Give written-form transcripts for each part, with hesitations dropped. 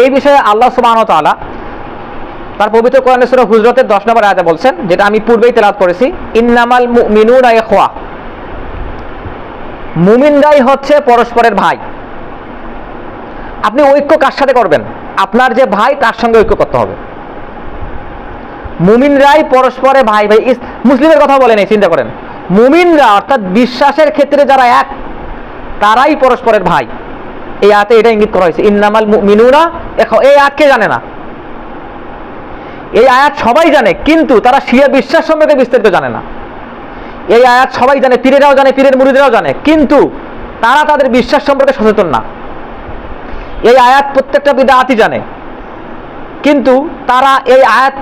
এই বিষয়ে আল্লাহ সুবহানাহু ওয়া তাআলা তার পবিত্র কোরআনে সূরা হুজরাতের 10 নম্বর আয়াতে বলছেন, যেটা আমি পূর্বেই তেলাওয়াত করেছি, ইন্নামাল মুমিনুনা ইখওয়া, মুমিনরাই হচ্ছে পরস্পরের ভাই। আপনি ঐক্য কার সাথে করবেন? আপনার যে ভাই তার সঙ্গে ঐক্য করতে হবে। মুমিনরাই পরস্পরে ভাই ভাই। মুসলিমের কথা বলেন, চিন্তা করেন, মুমিনরা অর্থাৎ বিশ্বাসের ক্ষেত্রে যারা এক, তারাই পরস্পরের ভাই। এই আয়াতে এটা ইঙ্গিত করা হয়েছে, ইন্নামাল মুমিনুনা ইখওয়া। এই আয়াত কে জানে না? এই আয়াত সবাই জানে, কিন্তু তারা শিয়া বিশ্বাস সম্পর্কে বিস্তারিত জানে না। এই আয়াত সবাই জানে, পীরেরাও জানে, পীরের মুরিদরাও জানে, কিন্তু তারা তাদের বিশ্বাস সম্পর্কে সচেতন না। এই আয়াত প্রত্যেকটা বিদআতি জানে, কিন্তু তারা এই আয়াত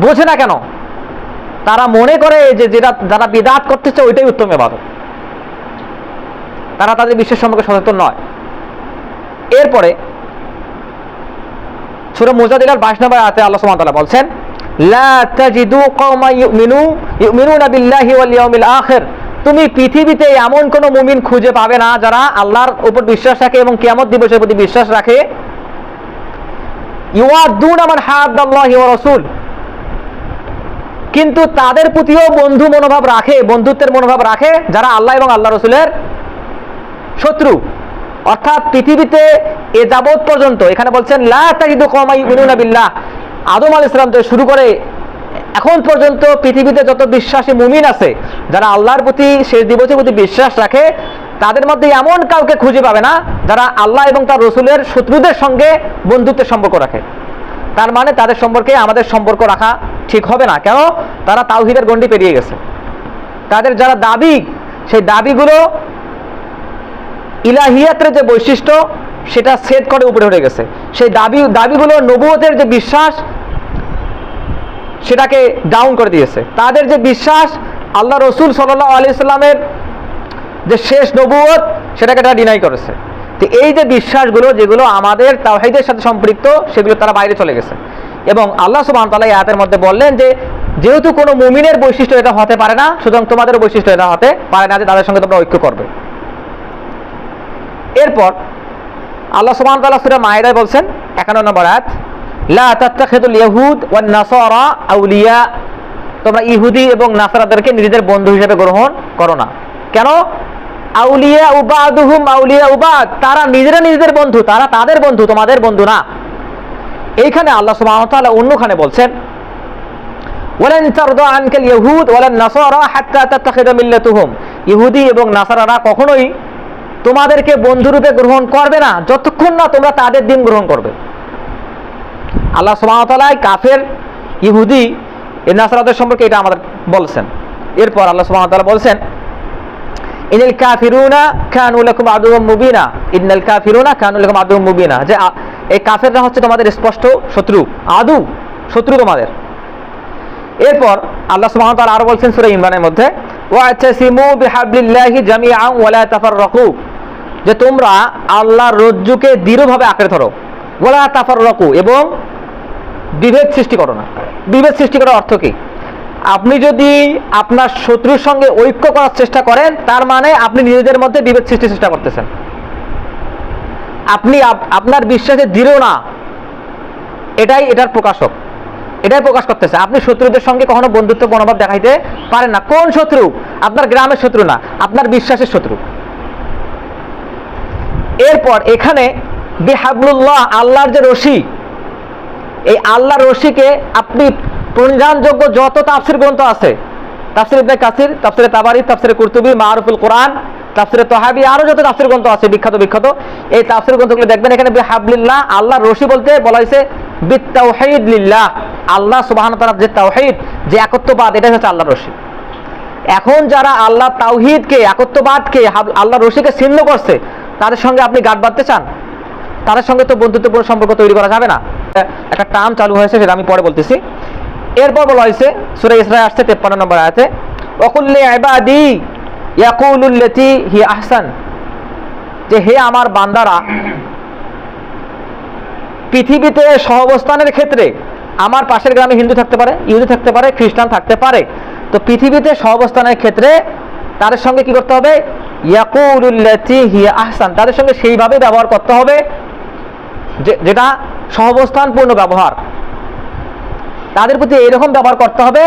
বোঝে না কেন? তারা মনে করে যে যারা বিদআত করতেছে ওইটাই উত্তম ইবাদত। তারা তাদের বিশ্বাস সম্পর্কে সচেতন নয়। এরপরে সূরা মুজাদিলার 22 নম্বর আয়াতে আল্লাহ সুবহানাহু ওয়া তাআলা বলছেন, লা তাজিদু কওমান ইউমিনুনা বিল্লাহি ওয়াল ইয়াউমিল আখির, তুমি পৃথিবীতে এমন কোন মুমিন খুঁজে পাবে না যারা আল্লাহর উপর বিশ্বাস রাখে এবং কিয়ামত দিবসের প্রতি বিশ্বাস রাখে, ইউআদুনা মান হাদ্দাল্লাহি ওয়া রাসূল, কিন্তু তাদের প্রতিও বন্ধু মনোভাব রাখে, বন্ধুত্বের মনোভাব রাখে যারা আল্লাহ এবং আল্লাহ রাসূলের শত্রু। অর্থাৎ পৃথিবীতে এ যাবৎ পর্যন্ত, এখানে বলছেন লা তাজিদু কওমান ইউমিনুনা বিল্লাহ, আদম আলাইহিস সালাম থেকে শুরু করে এখন পর্যন্ত পৃথিবীতে যত বিশ্বাসী মুমিন আছে যারা আল্লাহর প্রতি, শেষ দিবসের প্রতি বিশ্বাস রাখে, তাদের মধ্যে এমন কাউকে খুঁজে পাবে না যারা আল্লাহ এবং তার রসুলের শত্রুদের সঙ্গে বন্ধুত্বের সম্পর্ক রাখে। তার মানে তাদের সম্পর্কে আমাদের সম্পর্ক রাখা ঠিক হবে না। কেন? তারা তাওহীদের গণ্ডি পেরিয়ে গেছে। তাদের যারা দাবি, সেই দাবিগুলো ইলাহিয়াতের যে বৈশিষ্ট্য সেটা সেট করে উপরে উঠে গেছে। সেই দাবিগুলো নবুয়তের যে বিশ্বাস সেটাকে ডাউন করে দিয়েছে। তাদের যে বিশ্বাস আল্লাহ রসুল সাল্লাল্লাহু আলাইহি সাল্লামের যে শেষ নবুয়ত, সেটাকে তারা ডিনাই করেছে। তো এই যে বিশ্বাসগুলো যেগুলো আমাদের তাওহীদের সাথে সম্পৃক্ত, সেগুলো তারা বাইরে চলে গেছে। এবং আল্লাহ সুবহানাহু ওয়া তাআলা এই আয়াতের মধ্যে বললেন যে যেহেতু কোনো মুমিনের বৈশিষ্ট্য এটা হতে পারে না, সুতরাং তোমাদের বৈশিষ্ট্য এটা হতে পারে না যে তাদের সঙ্গে তোমরা ঐক্য করবে। এরপর আল্লাহ সুবহানাহু ওয়া তাআলা সূরা মায়েদায় বলছেন 51 নম্বর আয়াত, লা তাত্তাখিযুল ইয়াহুদ ওয়ান নাসারা আউলিয়া, তোমরা ইহুদি এবং নাসারাদেরকে নিজেদের বন্ধু হিসেবে গ্রহণ করো না। কেন? আউলিয়া উবাদুহুম আউলিয়া উবাদ, তারা নিজেরা নিজেদের বন্ধু, তারা তাদের বন্ধু, তোমাদের বন্ধু না। এইখানে আল্লাহ সুবহানাহু ওয়া তাআলা অন্যখানে বলছেন, ওয়ালান তারদা আনকাল ইয়াহুদ ওয়ালান নাসারা হাত্তা তাত্তাখিযা মিল্লাতুহুম, ইহুদি এবং নাসারারা কখনোই তোমাদেরকে বন্ধুরূপে গ্রহণ করবে না যতক্ষণ না তোমরা তাদের দিন গ্রহণ করবে। আল্লাহ সুবহানাহু ওয়া তাআলা কাফের, ইহুদি, নাসারাদের সম্পর্কে এটা আমাদের বলছেন। এরপর আল্লাহ সুবহানাহু ওয়া তাআলা বলছেন, ইনাল কাফিরুনা কানু লাকুম আদুওয়াম মুবিনা, ইন্নাল কাফিরুনা কানু লাকুম আদুওয়াম মুবিনা, যে এই কাফেররা হচ্ছে তোমাদের স্পষ্ট শত্রু, আদু, শত্রু তোমাদের। এরপর আল্লাহ সুবহানাহু ওয়া তাআলা আরো বলছেন সূরা ইমরানের মধ্যে, ওয়াতাসিমু বিহাবলিল্লাহি জামিআন ওয়া লা তাফাররাকু, যে তোমরা আল্লাহর রজ্জুকে দৃঢ়ভাবে আঁকড়ে ধরো, ওয়া লা তাফাররাকু, এবং বিভেদ সৃষ্টি করো না। বিভেদ সৃষ্টি করার অর্থ কি? আপনি যদি আপনার শত্রুর সঙ্গে ঐক্য করার চেষ্টা করেন, তার মানে আপনি নিজেদের মধ্যে বিভেদ সৃষ্টির চেষ্টা করতেছেন। আপনি আপনার বিশ্বাসে দৃঢ় না, এটার প্রকাশক, এটাই প্রকাশ করতেছে। আপনি শত্রুদের সঙ্গে কখনো বন্ধুত্ব মনোভাব দেখাইতে পারেন না। কোন শত্রু? আপনার গ্রামের শত্রু না, আপনার বিশ্বাসের শত্রু। এরপর এখানে বিহাবলুল্লাহ, আল্লাহর যে রশি, এই আল্লাহর রশিকে আপনি প্রণিধানযোগ্য যত তাফসীর গ্রন্থ আছে, তাফসীর ইবনে কাসির, তাফসীরে তাবারি, তাফসীরে কুরতুবী, মারুফুল কোরআন, তাফসীরে তহাবি, আরো যত তাফসীর গ্রন্থ আছে বিখ্যাত, এই তাফসীর গ্রন্থগুলো দেখবেন এখানে বিহাবলিল্লাহ, আল্লাহর রশি বলতে বলা হয়েছে বিত্তাওহীদ লিল্লাহ, আল্লাহ সুবহানাহু ওয়া তাআলার যে তাওহীদ, যে একত্ববাদ, এটা হচ্ছে আল্লাহর রশি। এখন যারা আল্লাহ তাওহীদকে, একত্ববাদকে, আল্লাহর রশিকে ছিন্ন করছে, তাদের সঙ্গে আপনি গাঁট বাঁধতে চান? তাদের সঙ্গে তো বন্ধুত্বপূর্ণ সম্পর্ক তৈরি করা যাবে না। একটা টার্ম চালু হয়েছে, সেটা আমি পরে বলতেছি। এরপর বলা হয়েছে সূরা ইসরা আসছে 53 নম্বর আয়াতে, ওয়াকুল লিইবাদি ইয়াকুলুল্লাতী হিয়া আহসান, যে হে আমার বান্দারা, পৃথিবীতে সহাবস্থানের ক্ষেত্রে আমার পাশের গ্রামে হিন্দু থাকতে পারে, ইহুদি থাকতে পারে, খ্রিস্টান থাকতে পারে, তো পৃথিবীতে সহাবস্থানের ক্ষেত্রে তাদের সঙ্গে কি করতে হবে? ইয়াকুলুল্লাতী হিয়া আহসান, তাদের সঙ্গে সেইভাবে ব্যবহার করতে হবে যেটা সহাবস্থানপূর্ণ ব্যবহার, তাদের প্রতি এইরকম ব্যবহার করতে হবে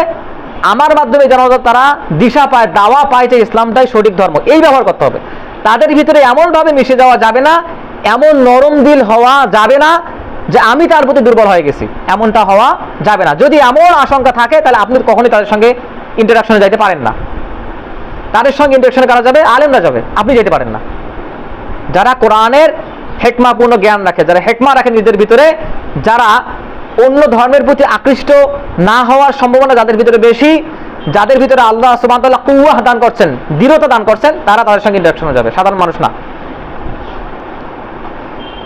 আমার মাধ্যমে যেন তারা দিশা পায়, দাওয়া পায় যে ইসলামটাই সঠিক ধর্ম, এই ব্যবহার করতে হবে। তাদের ভিতরে এমনভাবে মিশে যাওয়া যাবে না, এমন নরম দিল হওয়া যাবে না যে আমি তার প্রতি দুর্বল হয়ে গেছি, এমনটা হওয়া যাবে না। যদি এমন আশঙ্কা থাকে তাহলে আপনি কখনোই তাদের সঙ্গে ইন্টারাকশনে যাইতে পারেন না। তাদের সঙ্গে ইন্টারাকশনে করা যাবে, আলেমরা যাবে, আপনি যেতে পারেন না। যারা কোরআনের হেকমাপূর্ণ জ্ঞান রাখে, যারা হেকমা রাখে নিজের ভিতরে, যারা অন্য ধর্মের প্রতি আকৃষ্ট না হওয়ার সম্ভাবনা যাদের ভিতরে বেশি, যাদের ভিতরে আল্লাহ সুবহানাহু ওয়া তাআলা কুওয়াহ দান করছেন, দৃঢ়তা দান করছেন, তারা তাদের সঙ্গে ইন্টারাকশনে যাবে, সাধারণ মানুষ না।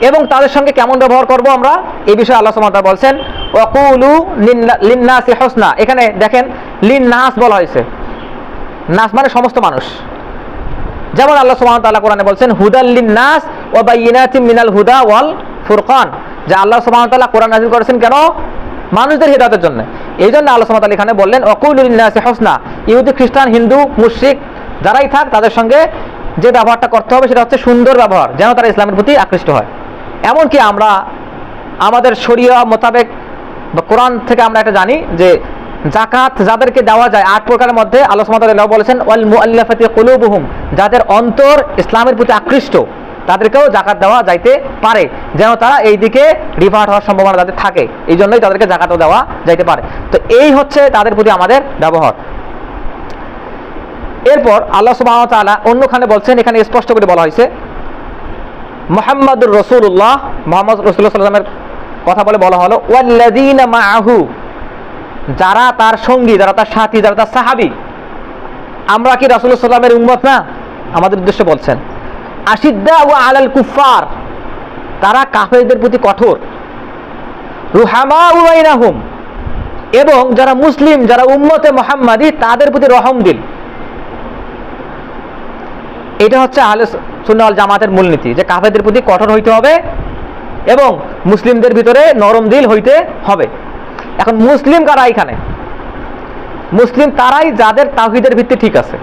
এবং তাদের সঙ্গে কেমন ব্যবহার করব আমরা, এই বিষয়ে আল্লাহ সুবহানাহু ওয়া তাআলা বলছেন ওয়াকুলু লিন-নাসি হুসনা। এখানে দেখেন লিন-নাস বলা হয়েছে, নাস মানে সমস্ত মানুষ। যেমন আল্লাহ সুবহানাহু ওয়া তাআলা কোরআনে বলছেন হুদাল লিন-নাস ওয়া বায়িনাতিম মিনাল হুদা ওয়াল ফুরকান, যে আল্লাহ সুবহানাহু ওয়া তাআলা কোরআন নাযিল করেছেন কেন? মানুষদের হিদায়াতের জন্য। এই জন্য আল্লাহ সুবহানাহু ওয়া তাআলা এখানে বললেন ওয়াকুলু লিন-নাসি হুসনা। ইহুদি, খ্রিস্টান, হিন্দু, মুশরিক যারাই থাক তাদের সঙ্গে যে ব্যবহারটা করতে হবে সেটা হচ্ছে সুন্দর ব্যবহার, যেন তারা ইসলামের প্রতি আকৃষ্ট হয়। এমনকি আমরা আমাদের শরিয়া মোতাবেক বা কোরআন থেকে আমরা এটা জানি যে যাকাত যাদেরকে দেওয়া যায় 8 প্রকারের মধ্যে আল্লাহ সুবহানাহু ওয়া তাআলা বলেছেন ওয়াল মুআল্লাফাতি কুলুবুহুম, যাদের অন্তর ইসলামের প্রতি আকৃষ্ট তাদেরকেও যাকাত দেওয়া যাইতে পারে, যেন তারা এই দিকে রিভার্ট হওয়ার সম্ভাবনা যাদের থাকে, এই জন্যই তাদেরকে যাকাতও দেওয়া যাইতে পারে। তো এই হচ্ছে তাদের প্রতি আমাদের ব্যবহার। এরপর আল্লাহ সুবহানাহু ওয়া তাআলা অন্যখানে বলছেন, এখানে স্পষ্ট করে বলা হয়েছে মুহাম্মাদুর রাসূলুল্লাহ, মুহাম্মদ রাসূলুল্লাহ সাল্লাল্লাহু আলাইহি ওয়াসাল্লামের কথা বলে বলা হলো ওয়াল্লাযীনা মাআহু, যারা তার সঙ্গী, যারা তার সাথী, যারা তার সাহাবী। আমরা কি রাসূলুল্লাহ সাল্লাল্লাহু আলাইহি ওয়াসাল্লামের উম্মত না? আমাদের উদ্দেশ্যে বলছেন আশিদ্দাউ আলাল কুফার, তারা কাফেরদের প্রতি কঠোর, রুহামাউ বাইনাহুম, এবং যারা মুসলিম, যারা উম্মতে মুহাম্মাদী তাদের প্রতি রহম দিল। এটা হচ্ছে আহলে সুন্নাহ ওয়াল জামাতের মূলনীতি, যে কাফেরদের প্রতি কঠোর হইতে হবে এবং মুসলিমদের ভিতরে নরম দিল হইতে হবে। এখন মুসলিম কারা এখানে? মুসলিম তারাই যাদের তাওহীদের ভিত্তি ঠিক আছে।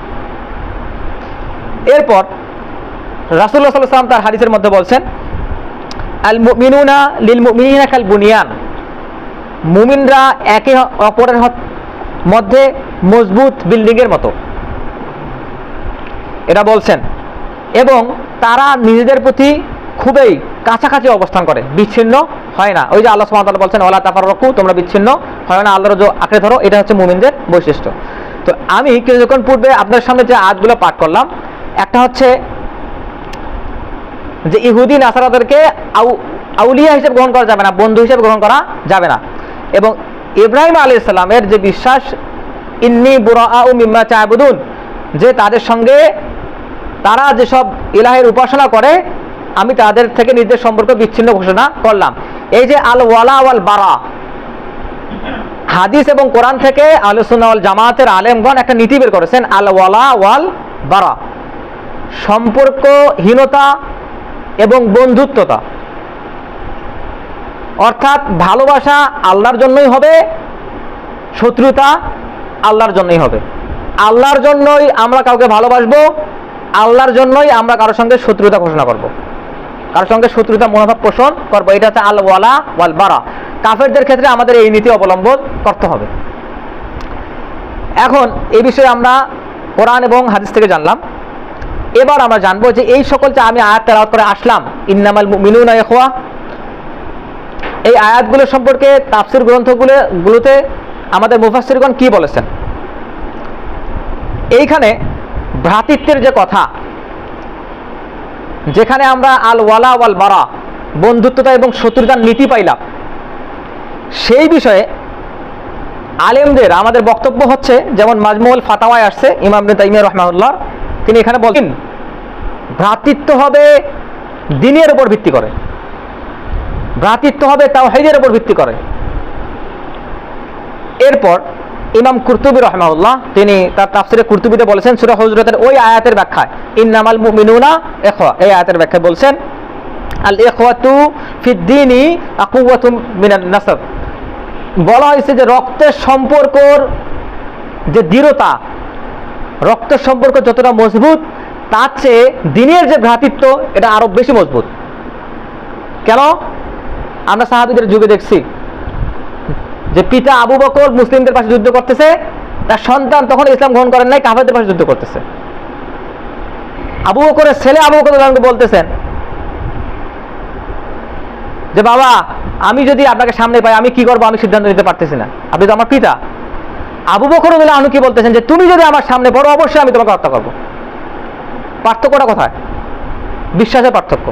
এরপর রাসূলুল্লাহ সাল্লাল্লাহু আলাইহি ওয়াসাল্লাম তার হাদিসের মধ্যে বলছেন আল মুমিনুনা লিল মুমিনিনা কাল বুনিয়ান, মুমিনরা একে অপরের মধ্যে মজবুত বিল্ডিং এর মতো, এটা বলছেন। এবং তারা নিজেদের প্রতি খুবই কাছাকাছি অবস্থান করে, বিচ্ছিন্ন হয় না। ওই যে আল্লাহ সুবহানাহু ওয়া তাআলা বলছেন ওয়ালা তাফাররাকু, তোমরা বিচ্ছিন্ন হয় না, আল্লাহর যে আঁকড়ে ধরো, এটা হচ্ছে মুমিনদের বৈশিষ্ট্য। তো আমি কিছুক্ষণ পূর্বে আপনার সামনে যে আয়াতগুলো পাঠ করলাম, একটা হচ্ছে যে ইহুদি নাসারাদেরকে আউলিয়া হিসেবে গ্রহণ করা যাবে না, বন্ধু হিসেবে গ্রহণ করা যাবে না। এবং ইব্রাহিম আলাইহিস সালামের যে বিশ্বাস ইন্নী বুরাআউ মিম্মা তা'বুদুন, যে তাদের সঙ্গে তারা যেসব ইলাহের উপাসনা করে আমি তাদের থেকে নিজেদের সম্পর্ক বিচ্ছিন্ন ঘোষণা করলাম। এই যে আল ওয়ালা ওয়াল বারা, হাদিস এবং কোরআন থেকে আহলে সুন্নাহ ওয়াল জামাতের আলেমগণ একটা নীতি বের করেছেন, আল ওয়ালা ওয়াল বারা, সম্পর্কহীনতা এবং বন্ধুত্বতা। অর্থাৎ ভালোবাসা আল্লাহর জন্যই হবে, শত্রুতা আল্লাহর জন্যই হবে। আল্লাহর জন্যই আমরা কাউকে ভালোবাসবো, আল্লাহর জন্যই আমরা কারোর সঙ্গে শত্রুতা ঘোষণা করব, কারোর সঙ্গে শত্রুতা মনোভাব পোষণ করবো। এটা হচ্ছে আল ওয়ালা ওয়াল বারা। কাফেরদের ক্ষেত্রে আমাদের এই নীতি অবলম্বন করতে হবে। এখন এই বিষয়ে আমরা কোরআন এবং হাদিস থেকে জানলাম। এবার আমরা জানবো যে এই সকল যে আমি আয়াত তেলাওয়াত করে আসলাম, ইন্নামাল মুমিনুনা ইখওয়া, এই আয়াতগুলো সম্পর্কে তাফসীর গ্রন্থগুলোতে আমাদের মুফাসসিরগণ কি বলেছেন। এইখানে ভ্রাতৃত্বের যে কথা, যেখানে আমরা আল ওয়ালা ওয়াল বারা, বন্ধুত্বতা এবং শত্রুতার নীতি পাইলাম, সেই বিষয়ে আলেমদের আমাদের বক্তব্য হচ্ছে, যেমন মাজমুউল ফাতাওয়ায় আসছে ইমাম ইবনে তাইমিয়া রাহিমাহুল্লাহ, তিনি এখানে বলেন ভ্রাতৃত্ব হবে দ্বীনের উপর ভিত্তি করে, ভ্রাতৃত্ব হবে তাওহীদের উপর ভিত্তি করে। এরপর ইমাম কুরতুবী রাহিমাহুল্লাহ তিনি তার তাফসীরে কুরতুবীতে বলেছেন সূরা হুজরাতের ওই আয়াতের ব্যাখ্যায় ইন্নামাল মুমিনুনা ইখওয়া, এই আয়াতের ব্যাখ্যায় বলছেন আল ইখওয়াতু ফিদ্দীনি আকুওয়াতুম মিনান নাসাব, বলা হয়েছে যে রক্তের সম্পর্কর যে দৃঢ়তা, রক্তের সম্পর্ক যতটা মজবুত তার চেয়ে দ্বীনের যে ভ্রাতৃত্ব এটা আরো বেশি মজবুত। কেন? আমরা সাহাবীদের যুগে দেখছি যে পিতা আবু বকর মুসলিমদের পাশে যুদ্ধ করতেছে, তার সন্তান তখন ইসলাম গ্রহণ করেন নাই, কাফেরদের পাশে যুদ্ধ করতেছে। আবু বকরের ছেলে আবু বকর বলতেছেন যে বাবা, আমি যদি আপনাকে সামনে পাই আমি কি করবো, আমি সিদ্ধান্ত নিতে পারতেছি না, আপনি তো আমার পিতা। আবু বকর রাদিয়াল্লাহু আনহু কি বলতেছেন যে তুমি যদি আমার সামনে পড়ো অবশ্যই আমি তোমাকে হত্যা করবো। পার্থক্যটা কোথায়? বিশ্বাসের পার্থক্য।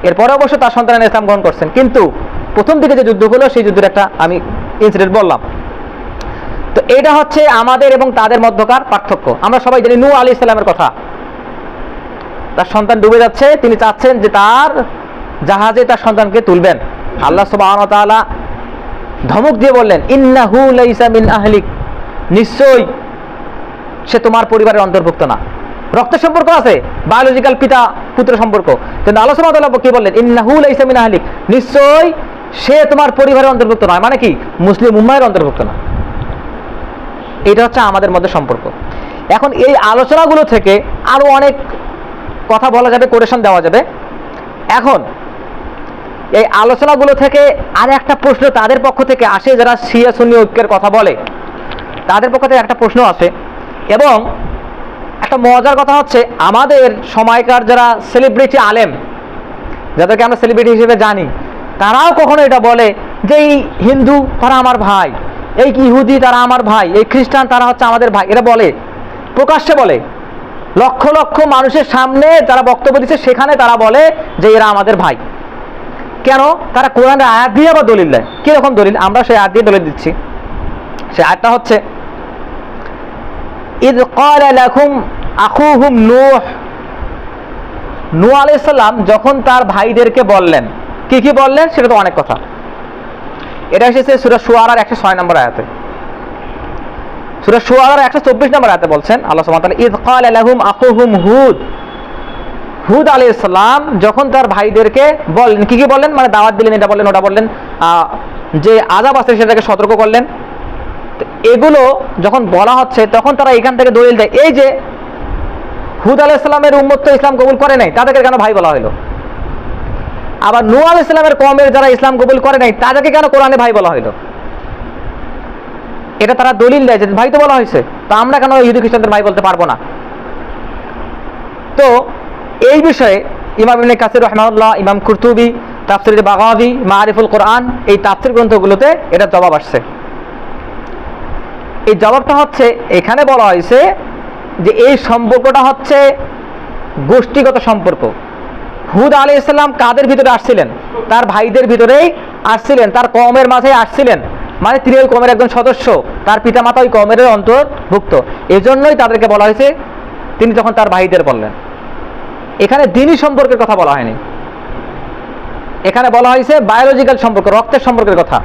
এরপরে অবশ্য তার সন্তান ইসলাম গ্রহণ করছেন, কিন্তু প্রথম দিকে যে যুদ্ধ হলো সেই যুদ্ধের একটা আমি ইনসিডেন্ট বললাম। তো এটা হচ্ছে আমাদের এবং তাদের মধ্যকার পার্থক্য। আমরা সবাই জানি নূহ আলাইহিস সালামের কথা, তার সন্তান ডুবে যাচ্ছে, তিনি চাচ্ছেন যে তার জাহাজে তার সন্তানকে তুলবেন। আল্লাহ সুবহানাহু ওয়া তাআলা ধমক দিয়ে বললেন ইন্নাহু লাইসা মিন আহলিক, নিশ্চয়ই সে তোমার পরিবারের অন্তর্ভুক্ত না। রক্তের সম্পর্ক আছে, বায়োলজিক্যাল পিতা পুত্র সম্পর্ক, কিন্তু আল্লাহ সুবহানাহু ওয়া তাআলা কি বললেন ইন্নাহু লাইসা মিন আহলিক, নিশ্চয়ই সে তোমার পরিবারের অন্তর্ভুক্ত নয়, মানে কি মুসলিম উম্মাহের অন্তর্ভুক্ত না। এটা হচ্ছে আমাদের মধ্যে সম্পর্ক। এখন এই আলোচনাগুলো থেকে আরো অনেক কথা বলা যাবে, কোটেশন দেওয়া যাবে। এখন এই আলোচনাগুলো থেকে আর একটা প্রশ্ন তাদের পক্ষ থেকে আসে, যারা শিয়া সুন্নি ঐক্যের কথা বলে তাদের পক্ষ থেকে একটা প্রশ্ন আসে। এবং একটা মজার কথা হচ্ছে, আমাদের সময়কার যারা সেলিব্রিটি আলেম, যাদেরকে আমরা সেলিব্রিটি হিসেবে জানি, তারাও কখনো এটা বলে যে এই হিন্দু তারা আমার ভাই, এই ইহুদি তারা আমার ভাই, এই খ্রিস্টান তারা হচ্ছে আমাদের ভাই। এটা বলে, প্রকাশ্যে বলে, লক্ষ লক্ষ মানুষের সামনে যারা বক্তব্য দিচ্ছে সেখানে তারা বলে যে এরা আমাদের ভাই। কেন? তারা কোরআনের আয়াত দিয়ে আবার দলিল দেয়। কিরকম দলিল? আমরা সেই আয়াত দিয়ে দলিল দিচ্ছি। সেই আয়াতটা হচ্ছে ইদ ক্বালা লাকুম আখুহুম নূহ, নূহ আলাইহিস সালাম যখন তার ভাইদেরকে বললেন, কি কি বললেন সেটা তো অনেক কথা। এটা এসেছে সূরা শুআরার 106 নম্বর আয়াতে। সূরা শুআরার 124 নম্বর আয়াতে বলছেন আল্লাহ সুবহানাহু ওয়া তাআলা ইদ ক্বালা লাহুম আখুহুম হুদ, হুদ আলাইহিস সালাম যখন তার ভাইদেরকে বললেন, কি কি বললেন, মানে দাওয়াত দিলেন, এটা বললেন ওটা বললেন, যে আযাব আছে সেটাকে সতর্ক করলেন। এগুলো যখন বলা হচ্ছে তখন তারা এখান থেকে দলিল দেয়, এই যে হুদ আলাইহিস সালামের উম্মত তো ইসলাম কবুল করে নাই, তাদেরকে কেন ভাই বলা হলো? আবার নূহ আলাইহিস সালামের কওমের যারা ইসলাম কবুল করে নাই তাদেরকে কেন কোরআনে ভাই বলা হলো? এটা তারা দলিল দেয় যে ভাই তো বলা হয়েছে, তো আমরা কেন ইহুদি খ্রিস্টানদের ভাই বলতে পারবো না? তো এই বিষয়ে ইমাম ইবনে কাসির রাহিমাহুল্লাহ, ইমাম কুরতুবী, তাফসীর বাগাবী, মারিফুল কোরআন, এই তাফসীর গ্রন্থগুলোতে এটা জবাব আসছে। এই জবাবটা হচ্ছে এখানে বলা হয়েছে যে এই সম্পর্কটা হচ্ছে গোষ্ঠীগত সম্পর্ক। হুদ আলাইহিস সালাম কাদের ভিতরে আসছিলেন? তার ভাইদের ভিতরেই আসছিলেন, তার কওমের মাঝে আসছিলেন, মানে তিনি ওই কওমের একজন সদস্য, তার পিতামাতা ওই কওমের অন্তর্ভুক্ত। এজন্যই তাদেরকে বলা হয়েছে, তিনি যখন তার ভাইদের বললেন। এখানে দ্বীনি সম্পর্কের কথা বলা হয়নি, এখানে বলা হয়েছে বায়োলজিক্যাল সম্পর্ক, রক্তের সম্পর্কের কথা।